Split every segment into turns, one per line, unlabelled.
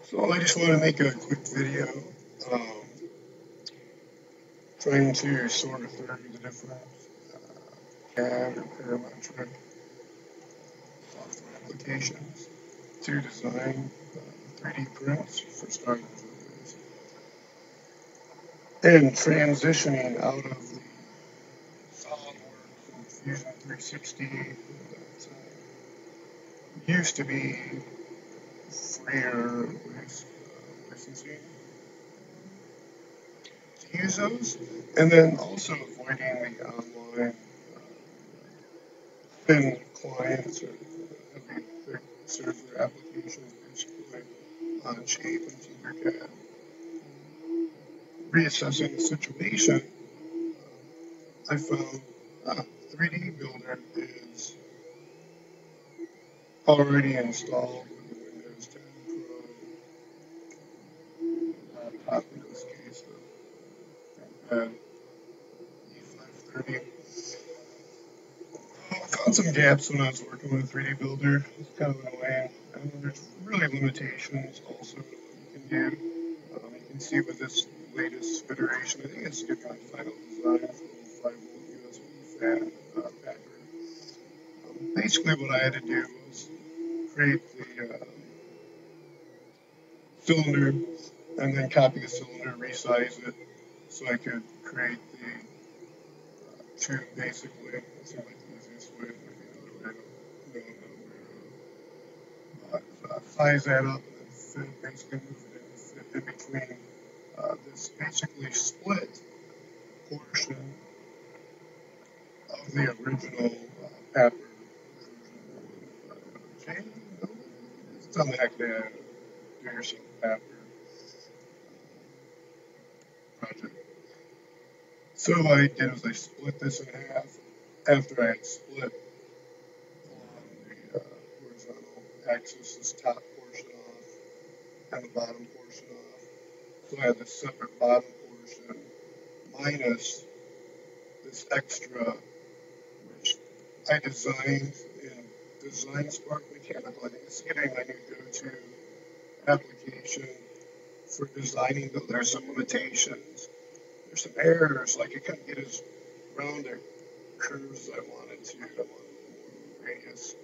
So I just want to make a quick video um, trying to sort through the different CAD or parametric software applications to design 3D prints for starting with, and transitioning out of the SolidWorks and Fusion 360 that used to be freer with licensing to use those, and then also avoiding the online thin clients or heavy thick server applications basically on Shape and Tinkercad. Reassessing the situation, I found 3D Builder is already installed with the Windows 10 Pro laptop, in this case the E530. I found some gaps when I was working with 3D Builder. It's kind of annoying. And there's really limitations also to what you can do. You can see with this latest iteration, I think it's getting my final design for the 5-volt USB fan PAPR. Basically, what I had to do was create the cylinder and then copy the cylinder, resize it so I could create the tube basically. It seemed like the easiest way. Maybe another way, I don't know. Size that up and then fit, basically move it in between this basically split portion of the original PAPR version. It's on the heck they had do yourself PAPR project. So what I did was I split this in half. After I had split along the horizontal axis, this top portion off and the bottom portion off. So I had this separate bottom portion minus this extra, which I designed in Designspark Mechanical. I think it's getting my new go-to application for designing, though there's some limitations. There's some errors, like it couldn't get as round the curves I wanted to. I wanted more radius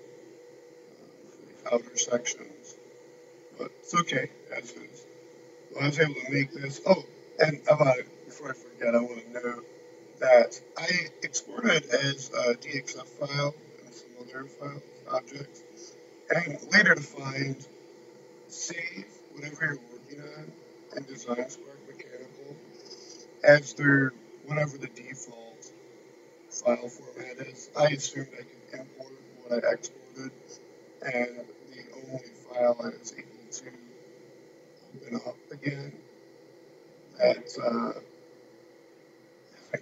for the outer sections, but it's okay as is. Well, I was able to make this. Oh, and about it, before I forget, I want to note that I exported as a DXF file and some other files, objects, and later to find save whatever you're working on in Designspark Mechanical as their whatever the default file format is. I assumed I could import what I exported, and the only file I was able to open up again that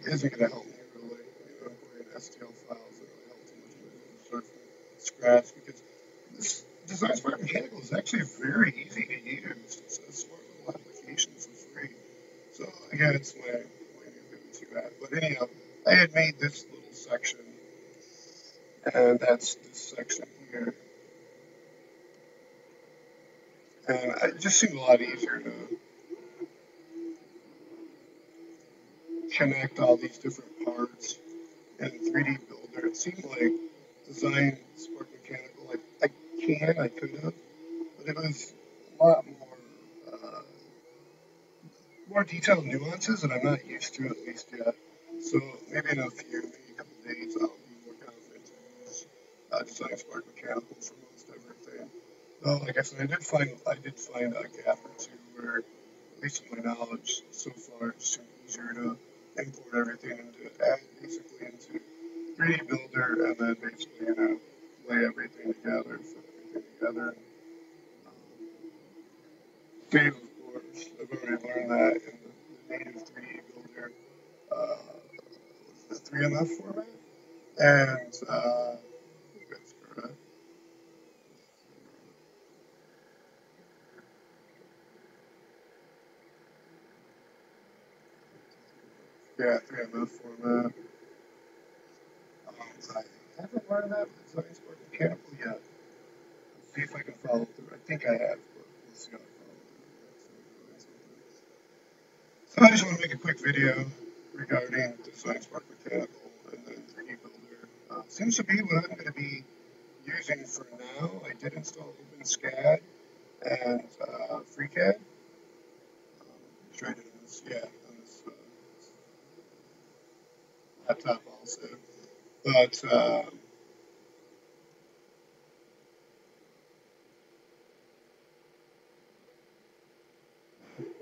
isn't going to help me really. Importing STL files that really help too much. I'm start from scratch because this Designspark Mechanical is actually very easy to use. It's a smart little application for free. So again, it's my new go-to app. But anyhow, I had made this little section, and that's this section here. And it just seemed a lot easier to connect all these different parts in 3D Builder. It seemed like Designspark Mechanical, like I could have, but it was a lot more detailed nuances that I'm not used to at least yet. So maybe in maybe a couple of days, I'll be more confident to use Designspark Mechanical for most everything. Though, like I said, I did find a gap or two where, at least in my knowledge so far, it's too easier to import everything and to add basically into 3D Builder and then basically, lay everything together, put everything together. Save, of course. I've already learned that in the native 3D Builder, the 3MF format. And, that's correct. Yeah, 3MF format. I haven't learned that with Designspark Mechanical yet. Let's see if I can follow through. I think I have, but we'll see how I follow I just want to make a quick video regarding Designspark Mechanical and then 3D Builder. Seems to be what I'm going to be using for now. I did install OpenSCAD and FreeCAD. Tried it on this, on this laptop also. But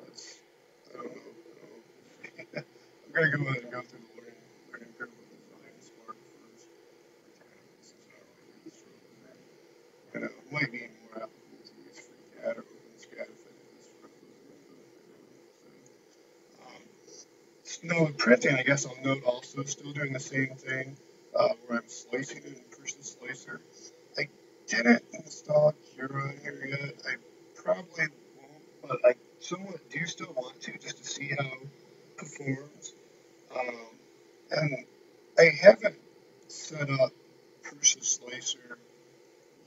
let's, I don't know. I'm going to go ahead and go through the learning curve with Designspark first. This is not really used for over. You know, it might be more applicable to use FreeCAD or OpenSCAD if I did this for no, with printing, I guess I'll note also still doing the same thing where I'm slicing it and push the slicer. I didn't install Cura in here yet. I probably won't, but I somewhat do still want to just to see how it performs. Um, and I haven't set up push the slicer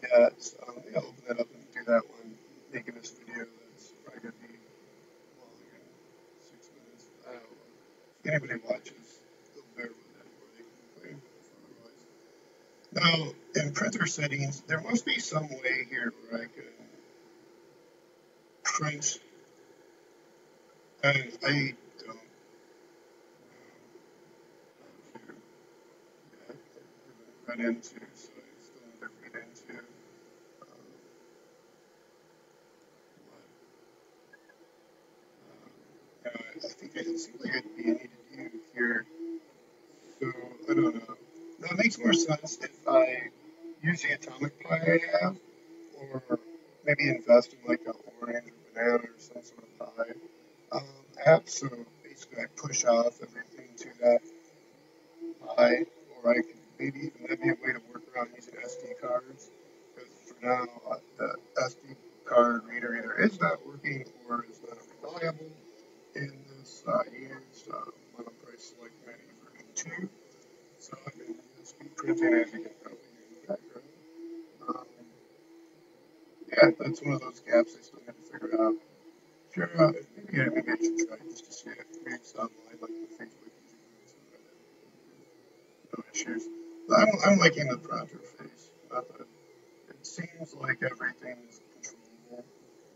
yet. Maybe I'll open that up and do that one, making this video that's probably going to be longer than 6 minutes. I don't know. If anybody watches, they'll bear with that or they can complain otherwise. Now, in printer settings, there must be some way here where I can print, and I don't run into, so I still need to read into I think it seems like it'd be needed to do here. So I don't know. Now it makes more sense if I use the atomic pie I have, or maybe invest in like an orange or banana or some sort of pie app. So basically, I push off everything to that pie, or I can maybe even that'd be a way to work around using SD cards. Because for now, the SD card reader either is not working or is not reliable in this used monoprice select menu version 2. So I'm in speed printing, as you can probably hear in the background. Um, yeah, that's one of those gaps I still need to figure out. Sure, maybe I should try just to see it. Maybe it's online, like the Facebook and no issues. But I'm liking the pronto face method. It seems like everything is controllable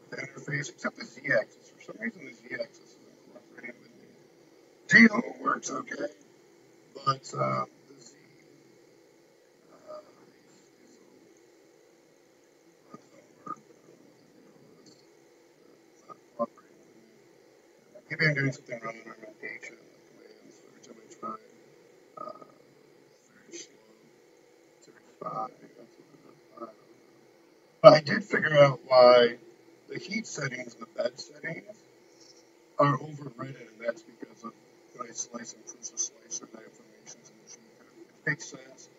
with the interface except the Z-axis. For some reason, the Z-axis isn't cooperating with me. G works okay, but the Z doesn't work. It's not cooperating with me. Maybe I'm doing something wrong in orientation of commands. Every time I try, it's very slow to respond. Maybe that's what it is. I don't know. But I did figure out why the heat settings and the bed settings are overridden, and that's because of when I slice and push the slicer, that information's in the G code. It makes sense.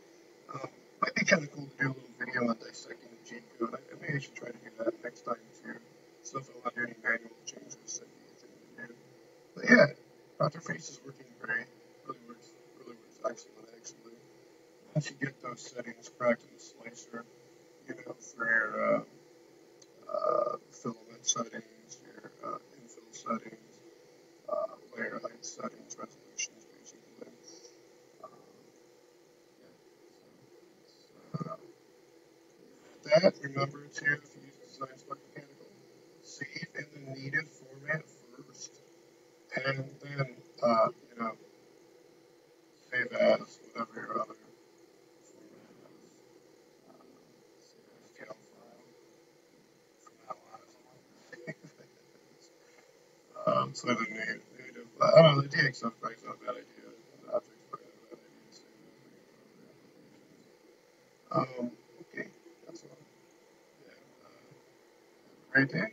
Might be kind of cool to do a little video on dissecting the G code. Maybe I should try to do that next time too. So if I want to do any manual changes, that'd be a thing to do. But yeah, Face is working great. Really works excellent actually. Once you get those settings correct in the slicer, for your filament settings, your infill settings, layer height settings, resolutions, basically. Um, yeah, so that, remember to, if you use Designspark Mechanical, save in the native format first, and then, save as whatever your other format is. Save as file from now on, as long as so the native, I don't know, the DXF is not a bad idea, the object's probably not a bad idea to save as when you go over applications. Okay, that's all. Yeah, great day.